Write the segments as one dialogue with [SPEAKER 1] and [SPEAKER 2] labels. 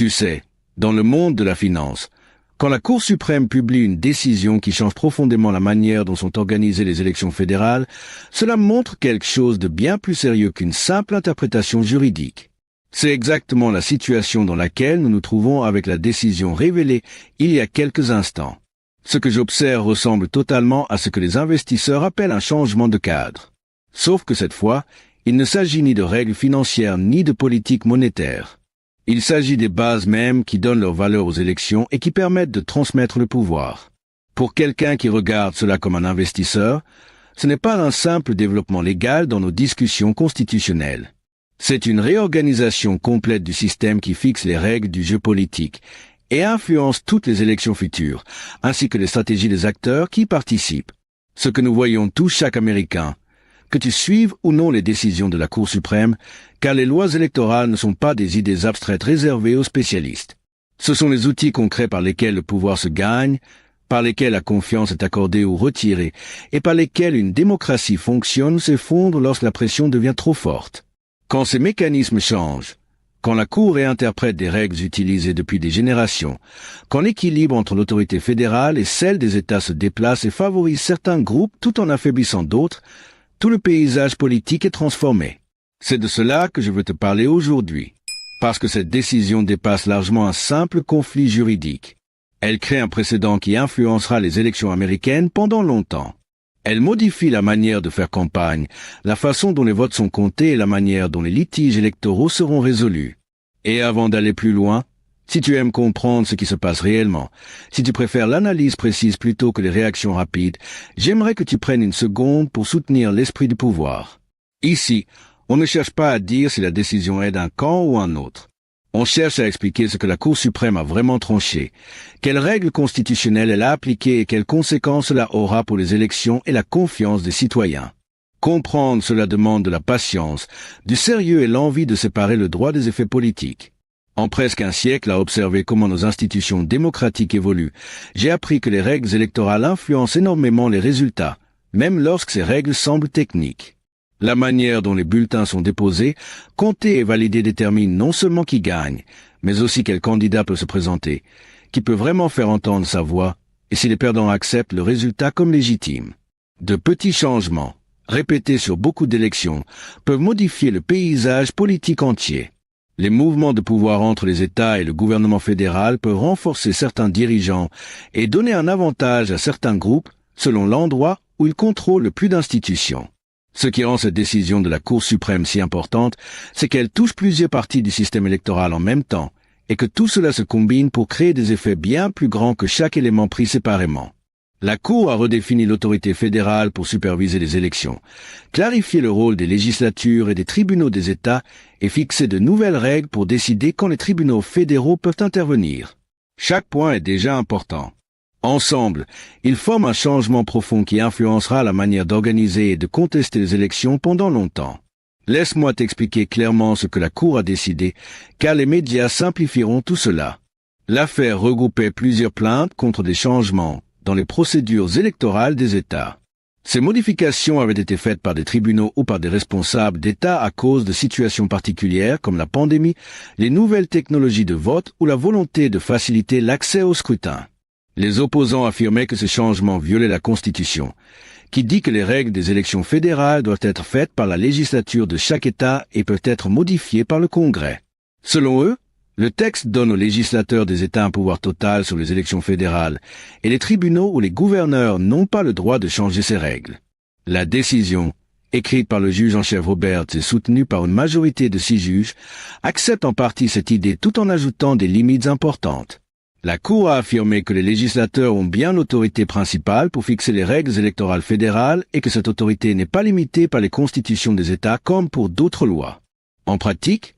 [SPEAKER 1] Tu sais, dans le monde de la finance, quand la Cour suprême publie une décision qui change profondément la manière dont sont organisées les élections fédérales, cela montre quelque chose de bien plus sérieux qu'une simple interprétation juridique. C'est exactement la situation dans laquelle nous nous trouvons avec la décision révélée il y a quelques instants. Ce que j'observe ressemble totalement à ce que les investisseurs appellent un changement de cadre. Sauf que cette fois, il ne s'agit ni de règles financières ni de politique monétaire. Il s'agit des bases mêmes qui donnent leur valeur aux élections et qui permettent de transmettre le pouvoir. Pour quelqu'un qui regarde cela comme un investisseur, ce n'est pas un simple développement légal dans nos discussions constitutionnelles. C'est une réorganisation complète du système qui fixe les règles du jeu politique et influence toutes les élections futures, ainsi que les stratégies des acteurs qui y participent. Ce que nous voyons tous chaque Américain, que tu suives ou non les décisions de la Cour suprême, car les lois électorales ne sont pas des idées abstraites réservées aux spécialistes. Ce sont les outils concrets par lesquels le pouvoir se gagne, par lesquels la confiance est accordée ou retirée, et par lesquels une démocratie fonctionne ou s'effondre lorsque la pression devient trop forte. Quand ces mécanismes changent, quand la Cour réinterprète des règles utilisées depuis des générations, quand l'équilibre entre l'autorité fédérale et celle des États se déplace et favorise certains groupes tout en affaiblissant d'autres, tout le paysage politique est transformé. C'est de cela que je veux te parler aujourd'hui, parce que cette décision dépasse largement un simple conflit juridique. Elle crée un précédent qui influencera les élections américaines pendant longtemps. Elle modifie la manière de faire campagne, la façon dont les votes sont comptés et la manière dont les litiges électoraux seront résolus. Et avant d'aller plus loin, si tu aimes comprendre ce qui se passe réellement, si tu préfères l'analyse précise plutôt que les réactions rapides, j'aimerais que tu prennes une seconde pour soutenir l'esprit du pouvoir. Ici, on ne cherche pas à dire si la décision est d'un camp ou un autre. On cherche à expliquer ce que la Cour suprême a vraiment tranché, quelles règles constitutionnelles elle a appliquées et quelles conséquences cela aura pour les élections et la confiance des citoyens. Comprendre cela demande de la patience, du sérieux et l'envie de séparer le droit des effets politiques. En presque un siècle à observer comment nos institutions démocratiques évoluent, j'ai appris que les règles électorales influencent énormément les résultats, même lorsque ces règles semblent techniques. La manière dont les bulletins sont déposés, comptés et validés détermine non seulement qui gagne, mais aussi quel candidat peut se présenter, qui peut vraiment faire entendre sa voix, et si les perdants acceptent le résultat comme légitime. De petits changements, répétés sur beaucoup d'élections, peuvent modifier le paysage politique entier. Les mouvements de pouvoir entre les États et le gouvernement fédéral peuvent renforcer certains dirigeants et donner un avantage à certains groupes selon l'endroit où ils contrôlent le plus d'institutions. Ce qui rend cette décision de la Cour suprême si importante, c'est qu'elle touche plusieurs parties du système électoral en même temps, et que tout cela se combine pour créer des effets bien plus grands que chaque élément pris séparément. La Cour a redéfini l'autorité fédérale pour superviser les élections, clarifié le rôle des législatures et des tribunaux des États et fixé de nouvelles règles pour décider quand les tribunaux fédéraux peuvent intervenir. Chaque point est déjà important. Ensemble, ils forment un changement profond qui influencera la manière d'organiser et de contester les élections pendant longtemps. Laisse-moi t'expliquer clairement ce que la Cour a décidé, car les médias simplifieront tout cela. L'affaire regroupait plusieurs plaintes contre des changements dans les procédures électorales des États. Ces modifications avaient été faites par des tribunaux ou par des responsables d'État à cause de situations particulières comme la pandémie, les nouvelles technologies de vote ou la volonté de faciliter l'accès au scrutin. Les opposants affirmaient que ce changement violait la Constitution, qui dit que les règles des élections fédérales doivent être faites par la législature de chaque État et peuvent être modifiées par le Congrès. Selon eux, le texte donne aux législateurs des États un pouvoir total sur les élections fédérales, et les tribunaux ou les gouverneurs n'ont pas le droit de changer ces règles. La décision, écrite par le juge en chef Roberts et soutenue par une majorité de 6 juges, accepte en partie cette idée tout en ajoutant des limites importantes. La Cour a affirmé que les législateurs ont bien l'autorité principale pour fixer les règles électorales fédérales et que cette autorité n'est pas limitée par les constitutions des États comme pour d'autres lois. En pratique,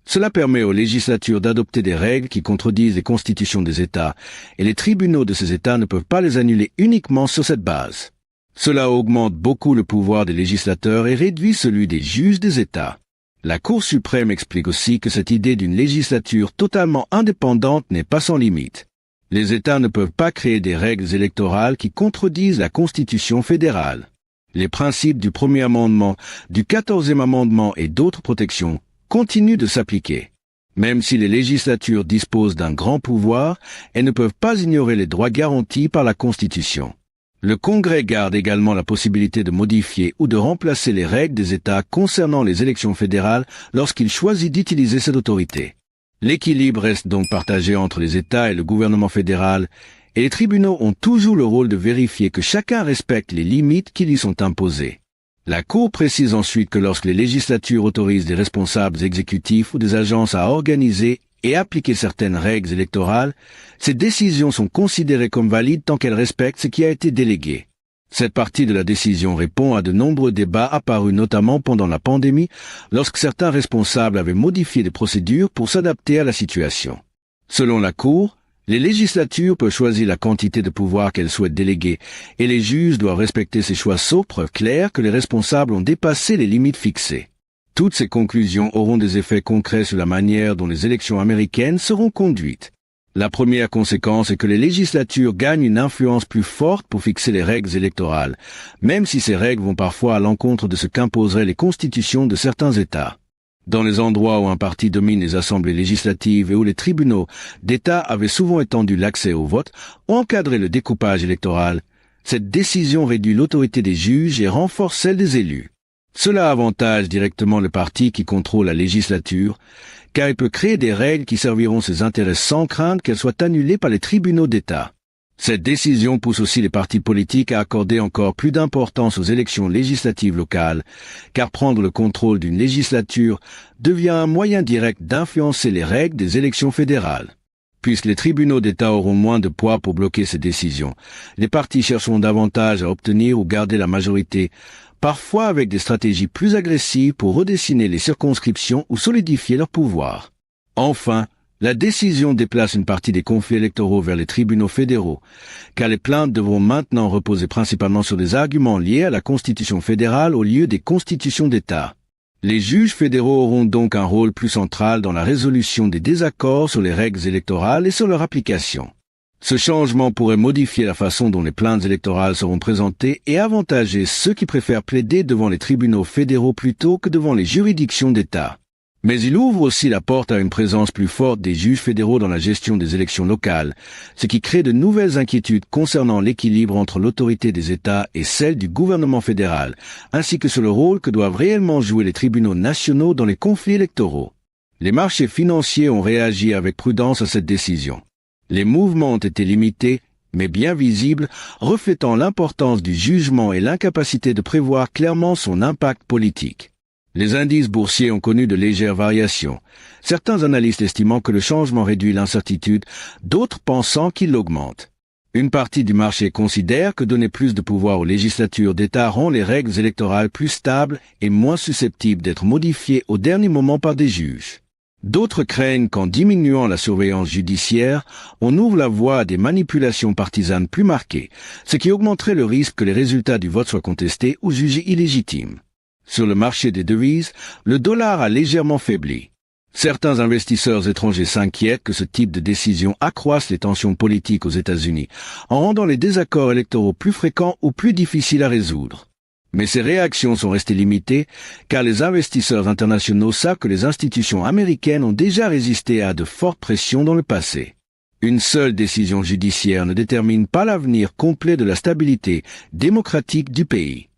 [SPEAKER 1] cela permet aux législatures d'adopter des règles qui contredisent les constitutions des États et les tribunaux de ces États ne peuvent pas les annuler uniquement sur cette base. Cela augmente beaucoup le pouvoir des législateurs et réduit celui des juges des États. La Cour suprême explique aussi que cette idée d'une législature totalement indépendante n'est pas sans limite. Les États ne peuvent pas créer des règles électorales qui contredisent la Constitution fédérale. Les principes du premier amendement, du 14e amendement et d'autres protections continuent de s'appliquer. Même si les législatures disposent d'un grand pouvoir, elles ne peuvent pas ignorer les droits garantis par la Constitution. Le Congrès garde également la possibilité de modifier ou de remplacer les règles des États concernant les élections fédérales lorsqu'il choisit d'utiliser cette autorité. L'équilibre reste donc partagé entre les États et le gouvernement fédéral, et les tribunaux ont toujours le rôle de vérifier que chacun respecte les limites qui lui sont imposées. La Cour précise ensuite que lorsque les législatures autorisent des responsables exécutifs ou des agences à organiser et appliquer certaines règles électorales, ces décisions sont considérées comme valides tant qu'elles respectent ce qui a été délégué. Cette partie de la décision répond à de nombreux débats apparus notamment pendant la pandémie, lorsque certains responsables avaient modifié des procédures pour s'adapter à la situation. Selon la Cour, les législatures peuvent choisir la quantité de pouvoir qu'elles souhaitent déléguer, et les juges doivent respecter ces choix sauf preuve claire que les responsables ont dépassé les limites fixées. Toutes ces conclusions auront des effets concrets sur la manière dont les élections américaines seront conduites. La première conséquence est que les législatures gagnent une influence plus forte pour fixer les règles électorales, même si ces règles vont parfois à l'encontre de ce qu'imposeraient les constitutions de certains États. Dans les endroits où un parti domine les assemblées législatives et où les tribunaux d'État avaient souvent étendu l'accès au vote ou encadré le découpage électoral, cette décision réduit l'autorité des juges et renforce celle des élus. Cela avantage directement le parti qui contrôle la législature, car il peut créer des règles qui serviront ses intérêts sans crainte qu'elles soient annulées par les tribunaux d'État. Cette décision pousse aussi les partis politiques à accorder encore plus d'importance aux élections législatives locales, car prendre le contrôle d'une législature devient un moyen direct d'influencer les règles des élections fédérales. Puisque les tribunaux d'État auront moins de poids pour bloquer ces décisions, les partis chercheront davantage à obtenir ou garder la majorité, parfois avec des stratégies plus agressives pour redessiner les circonscriptions ou solidifier leur pouvoir. Enfin, la décision déplace une partie des conflits électoraux vers les tribunaux fédéraux, car les plaintes devront maintenant reposer principalement sur des arguments liés à la Constitution fédérale au lieu des constitutions d'État. Les juges fédéraux auront donc un rôle plus central dans la résolution des désaccords sur les règles électorales et sur leur application. Ce changement pourrait modifier la façon dont les plaintes électorales seront présentées et avantager ceux qui préfèrent plaider devant les tribunaux fédéraux plutôt que devant les juridictions d'État. Mais il ouvre aussi la porte à une présence plus forte des juges fédéraux dans la gestion des élections locales, ce qui crée de nouvelles inquiétudes concernant l'équilibre entre l'autorité des États et celle du gouvernement fédéral, ainsi que sur le rôle que doivent réellement jouer les tribunaux nationaux dans les conflits électoraux. Les marchés financiers ont réagi avec prudence à cette décision. Les mouvements ont été limités, mais bien visibles, reflétant l'importance du jugement et l'incapacité de prévoir clairement son impact politique. Les indices boursiers ont connu de légères variations, certains analystes estimant que le changement réduit l'incertitude, d'autres pensant qu'il l'augmente. Une partie du marché considère que donner plus de pouvoir aux législatures d'État rend les règles électorales plus stables et moins susceptibles d'être modifiées au dernier moment par des juges. D'autres craignent qu'en diminuant la surveillance judiciaire, on ouvre la voie à des manipulations partisanes plus marquées, ce qui augmenterait le risque que les résultats du vote soient contestés ou jugés illégitimes. Sur le marché des devises, le dollar a légèrement faibli. Certains investisseurs étrangers s'inquiètent que ce type de décision accroisse les tensions politiques aux États-Unis, en rendant les désaccords électoraux plus fréquents ou plus difficiles à résoudre. Mais ces réactions sont restées limitées, car les investisseurs internationaux savent que les institutions américaines ont déjà résisté à de fortes pressions dans le passé. Une seule décision judiciaire ne détermine pas l'avenir complet de la stabilité démocratique du pays.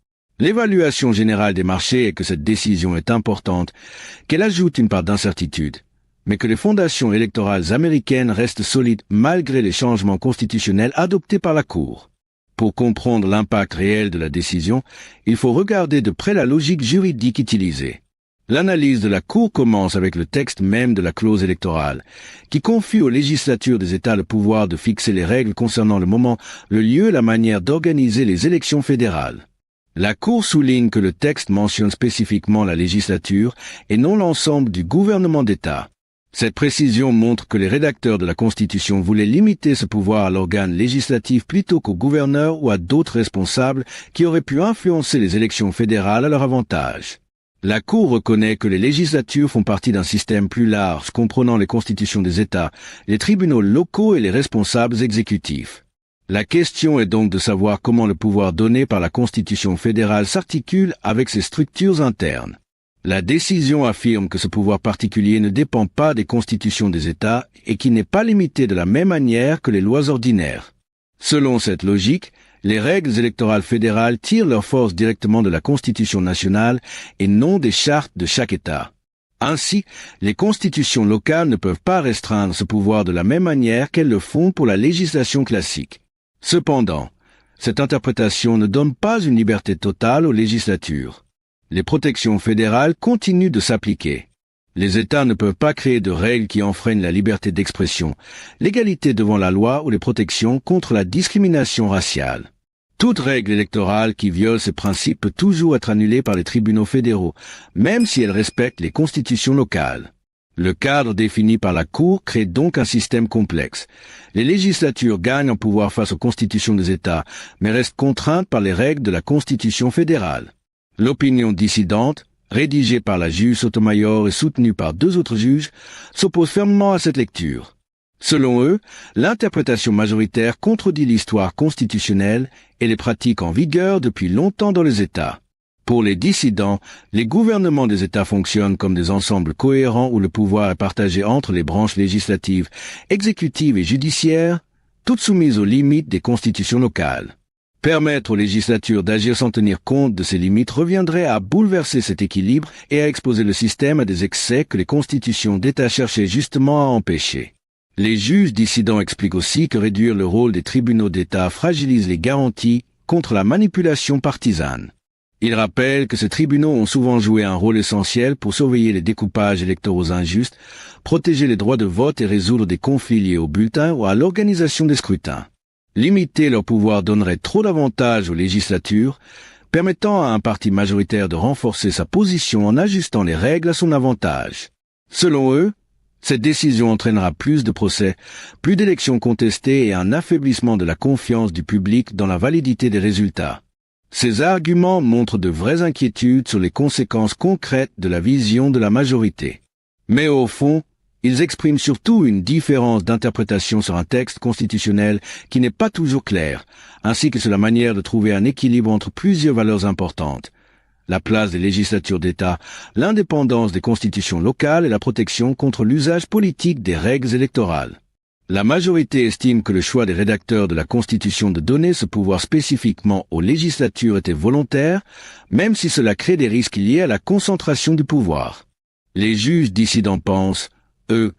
[SPEAKER 1] L'évaluation générale des marchés est que cette décision est importante, qu'elle ajoute une part d'incertitude, mais que les fondations électorales américaines restent solides malgré les changements constitutionnels adoptés par la Cour. Pour comprendre l'impact réel de la décision, il faut regarder de près la logique juridique utilisée. L'analyse de la Cour commence avec le texte même de la clause électorale, qui confie aux législatures des États le pouvoir de fixer les règles concernant le moment, le lieu et la manière d'organiser les élections fédérales. La Cour souligne que le texte mentionne spécifiquement la législature et non l'ensemble du gouvernement d'État. Cette précision montre que les rédacteurs de la Constitution voulaient limiter ce pouvoir à l'organe législatif plutôt qu'au gouverneur ou à d'autres responsables qui auraient pu influencer les élections fédérales à leur avantage. La Cour reconnaît que les législatures font partie d'un système plus large comprenant les constitutions des États, les tribunaux locaux et les responsables exécutifs. La question est donc de savoir comment le pouvoir donné par la Constitution fédérale s'articule avec ses structures internes. La décision affirme que ce pouvoir particulier ne dépend pas des constitutions des États et qui n'est pas limité de la même manière que les lois ordinaires. Selon cette logique, les règles électorales fédérales tirent leur force directement de la Constitution nationale et non des chartes de chaque État. Ainsi, les constitutions locales ne peuvent pas restreindre ce pouvoir de la même manière qu'elles le font pour la législation classique. Cependant, cette interprétation ne donne pas une liberté totale aux législatures. Les protections fédérales continuent de s'appliquer. Les États ne peuvent pas créer de règles qui enfreignent la liberté d'expression, l'égalité devant la loi ou les protections contre la discrimination raciale. Toute règle électorale qui viole ces principes peut toujours être annulée par les tribunaux fédéraux, même si elle respecte les constitutions locales. Le cadre défini par la Cour crée donc un système complexe. Les législatures gagnent en pouvoir face aux constitutions des États, mais restent contraintes par les règles de la Constitution fédérale. L'opinion dissidente, rédigée par la juge Sotomayor et soutenue par 2 autres juges, s'oppose fermement à cette lecture. Selon eux, l'interprétation majoritaire contredit l'histoire constitutionnelle et les pratiques en vigueur depuis longtemps dans les États. Pour les dissidents, les gouvernements des États fonctionnent comme des ensembles cohérents où le pouvoir est partagé entre les branches législatives, exécutives et judiciaires, toutes soumises aux limites des constitutions locales. Permettre aux législatures d'agir sans tenir compte de ces limites reviendrait à bouleverser cet équilibre et à exposer le système à des excès que les constitutions d'État cherchaient justement à empêcher. Les juges dissidents expliquent aussi que réduire le rôle des tribunaux d'État fragilise les garanties contre la manipulation partisane. Ils rappellent que ces tribunaux ont souvent joué un rôle essentiel pour surveiller les découpages électoraux injustes, protéger les droits de vote et résoudre des conflits liés aux bulletins ou à l'organisation des scrutins. Limiter leur pouvoir donnerait trop d'avantages aux législatures, permettant à un parti majoritaire de renforcer sa position en ajustant les règles à son avantage. Selon eux, cette décision entraînera plus de procès, plus d'élections contestées et un affaiblissement de la confiance du public dans la validité des résultats. Ces arguments montrent de vraies inquiétudes sur les conséquences concrètes de la vision de la majorité. Mais au fond, ils expriment surtout une différence d'interprétation sur un texte constitutionnel qui n'est pas toujours clair, ainsi que sur la manière de trouver un équilibre entre plusieurs valeurs importantes. La place des législatures d'État, l'indépendance des constitutions locales et la protection contre l'usage politique des règles électorales. La majorité estime que le choix des rédacteurs de la Constitution de donner ce pouvoir spécifiquement aux législatures était volontaire, même si cela crée des risques liés à la concentration du pouvoir. Les juges dissidents pensent, eux,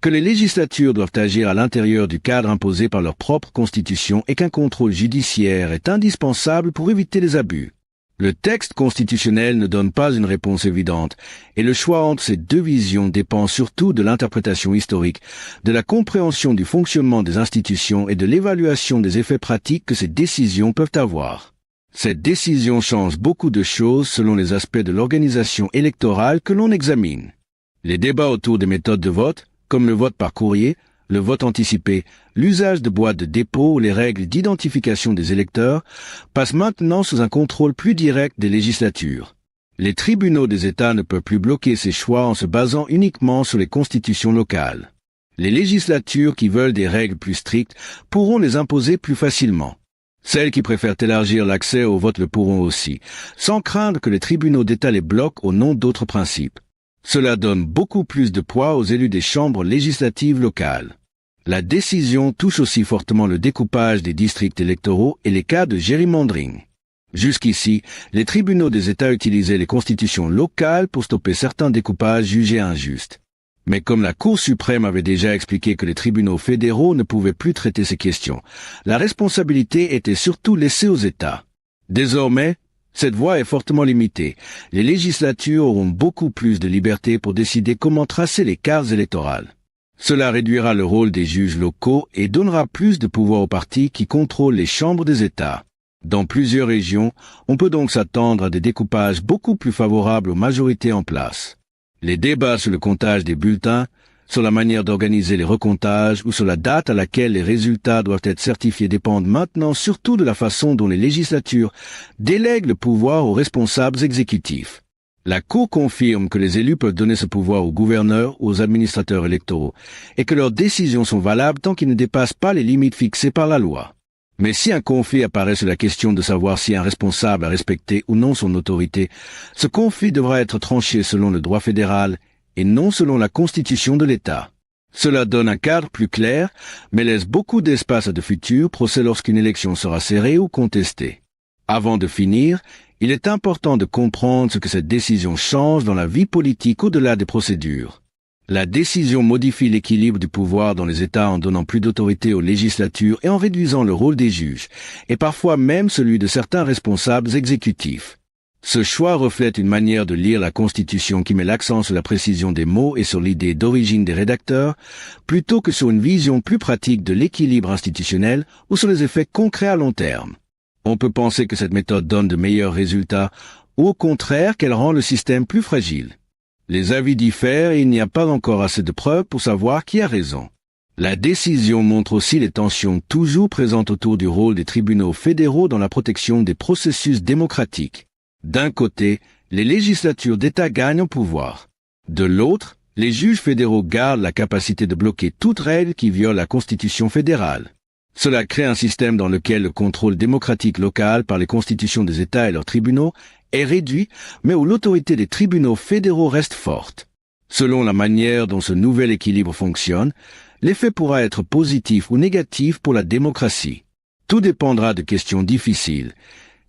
[SPEAKER 1] que les législatures doivent agir à l'intérieur du cadre imposé par leur propre Constitution et qu'un contrôle judiciaire est indispensable pour éviter les abus. Le texte constitutionnel ne donne pas une réponse évidente, et le choix entre ces deux visions dépend surtout de l'interprétation historique, de la compréhension du fonctionnement des institutions et de l'évaluation des effets pratiques que ces décisions peuvent avoir. Cette décision change beaucoup de choses selon les aspects de l'organisation électorale que l'on examine. Les débats autour des méthodes de vote, comme le vote par courrier, le vote anticipé, l'usage de boîtes de dépôt ou les règles d'identification des électeurs passent maintenant sous un contrôle plus direct des législatures. Les tribunaux des États ne peuvent plus bloquer ces choix en se basant uniquement sur les constitutions locales. Les législatures qui veulent des règles plus strictes pourront les imposer plus facilement. Celles qui préfèrent élargir l'accès au vote le pourront aussi, sans craindre que les tribunaux d'État les bloquent au nom d'autres principes. Cela donne beaucoup plus de poids aux élus des chambres législatives locales. La décision touche aussi fortement le découpage des districts électoraux et les cas de gerrymandering. Jusqu'ici, les tribunaux des États utilisaient les constitutions locales pour stopper certains découpages jugés injustes. Mais comme la Cour suprême avait déjà expliqué que les tribunaux fédéraux ne pouvaient plus traiter ces questions, la responsabilité était surtout laissée aux États. Désormais, cette voie est fortement limitée. Les législatures auront beaucoup plus de liberté pour décider comment tracer les cartes électorales. Cela réduira le rôle des juges locaux et donnera plus de pouvoir aux partis qui contrôlent les chambres des États. Dans plusieurs régions, on peut donc s'attendre à des découpages beaucoup plus favorables aux majorités en place. Les débats sur le comptage des bulletins, sur la manière d'organiser les recomptages ou sur la date à laquelle les résultats doivent être certifiés dépendent maintenant surtout de la façon dont les législatures délèguent le pouvoir aux responsables exécutifs. La Cour confirme que les élus peuvent donner ce pouvoir aux gouverneurs ou aux administrateurs électoraux et que leurs décisions sont valables tant qu'ils ne dépassent pas les limites fixées par la loi. Mais si un conflit apparaît sur la question de savoir si un responsable a respecté ou non son autorité, ce conflit devra être tranché selon le droit fédéral et non selon la constitution de l'État. Cela donne un cadre plus clair, mais laisse beaucoup d'espace à de futurs procès lorsqu'une élection sera serrée ou contestée. Avant de finir, il est important de comprendre ce que cette décision change dans la vie politique au-delà des procédures. La décision modifie l'équilibre du pouvoir dans les États en donnant plus d'autorité aux législatures et en réduisant le rôle des juges, et parfois même celui de certains responsables exécutifs. Ce choix reflète une manière de lire la Constitution qui met l'accent sur la précision des mots et sur l'idée d'origine des rédacteurs, plutôt que sur une vision plus pratique de l'équilibre institutionnel ou sur les effets concrets à long terme. On peut penser que cette méthode donne de meilleurs résultats, ou au contraire qu'elle rend le système plus fragile. Les avis diffèrent et il n'y a pas encore assez de preuves pour savoir qui a raison. La décision montre aussi les tensions toujours présentes autour du rôle des tribunaux fédéraux dans la protection des processus démocratiques. D'un côté, les législatures d'État gagnent en pouvoir. De l'autre, les juges fédéraux gardent la capacité de bloquer toute règle qui viole la Constitution fédérale. Cela crée un système dans lequel le contrôle démocratique local par les constitutions des États et leurs tribunaux est réduit, mais où l'autorité des tribunaux fédéraux reste forte. Selon la manière dont ce nouvel équilibre fonctionne, l'effet pourra être positif ou négatif pour la démocratie. Tout dépendra de questions difficiles.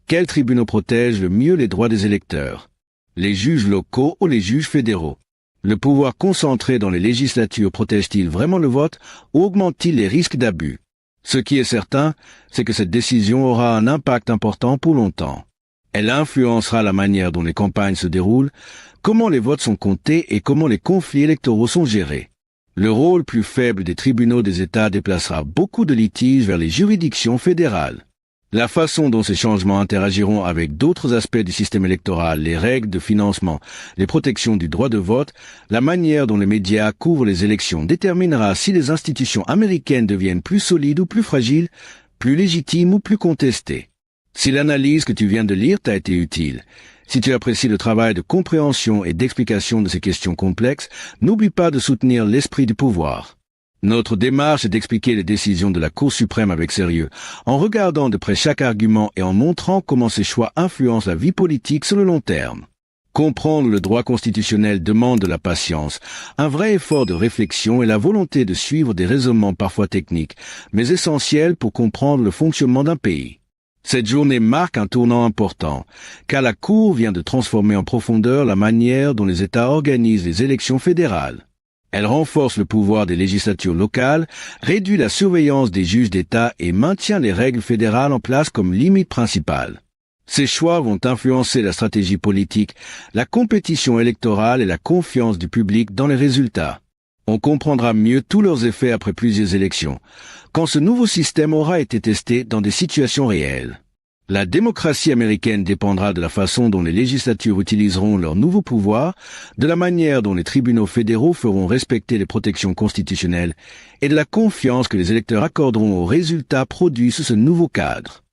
[SPEAKER 1] Quels tribunaux protègent le mieux les droits des électeurs? Les juges locaux ou les juges fédéraux? Le pouvoir concentré dans les législatures protège-t-il vraiment le vote ou augmente-t-il les risques d'abus? Ce qui est certain, c'est que cette décision aura un impact important pour longtemps. Elle influencera la manière dont les campagnes se déroulent, comment les votes sont comptés et comment les conflits électoraux sont gérés. Le rôle plus faible des tribunaux des États déplacera beaucoup de litiges vers les juridictions fédérales. La façon dont ces changements interagiront avec d'autres aspects du système électoral, les règles de financement, les protections du droit de vote, la manière dont les médias couvrent les élections déterminera si les institutions américaines deviennent plus solides ou plus fragiles, plus légitimes ou plus contestées. Si l'analyse que tu viens de lire t'a été utile, si tu apprécies le travail de compréhension et d'explication de ces questions complexes, n'oublie pas de soutenir l'esprit du pouvoir. Notre démarche est d'expliquer les décisions de la Cour suprême avec sérieux, en regardant de près chaque argument et en montrant comment ces choix influencent la vie politique sur le long terme. Comprendre le droit constitutionnel demande de la patience, un vrai effort de réflexion et la volonté de suivre des raisonnements parfois techniques, mais essentiels pour comprendre le fonctionnement d'un pays. Cette journée marque un tournant important, car la Cour vient de transformer en profondeur la manière dont les États organisent les élections fédérales. Elle renforce le pouvoir des législatures locales, réduit la surveillance des juges d'État et maintient les règles fédérales en place comme limite principale. Ces choix vont influencer la stratégie politique, la compétition électorale et la confiance du public dans les résultats. On comprendra mieux tous leurs effets après plusieurs élections, quand ce nouveau système aura été testé dans des situations réelles. La démocratie américaine dépendra de la façon dont les législatures utiliseront leur nouveau pouvoir, de la manière dont les tribunaux fédéraux feront respecter les protections constitutionnelles et de la confiance que les électeurs accorderont aux résultats produits sous ce nouveau cadre.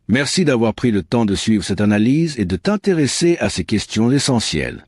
[SPEAKER 1] Merci d'avoir pris le temps de suivre cette analyse et de t'intéresser à ces questions essentielles.